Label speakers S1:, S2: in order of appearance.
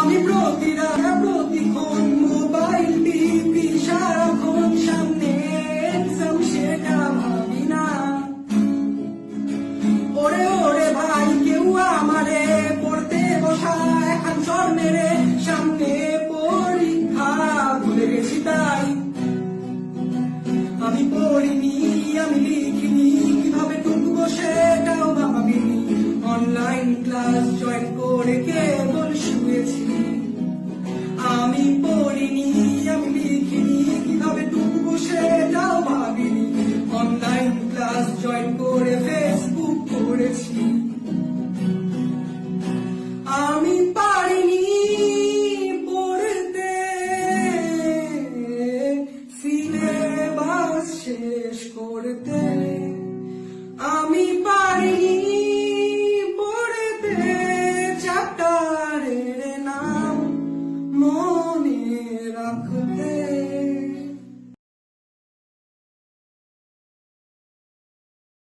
S1: আমি প্রতিক্ষণ মোবাইল টিপি সারাক্ষণ সামনে এক্সাম সেটা ভাবি না। ওরে ওরে ভাই কেউ আমারে পড়তে বসা এখন চর মেরে সামনে পরীক্ষা ভুলে গেছি তাই। আমি পড়িনি আমি লিখিনি কিভাবে টুকবো সেটাও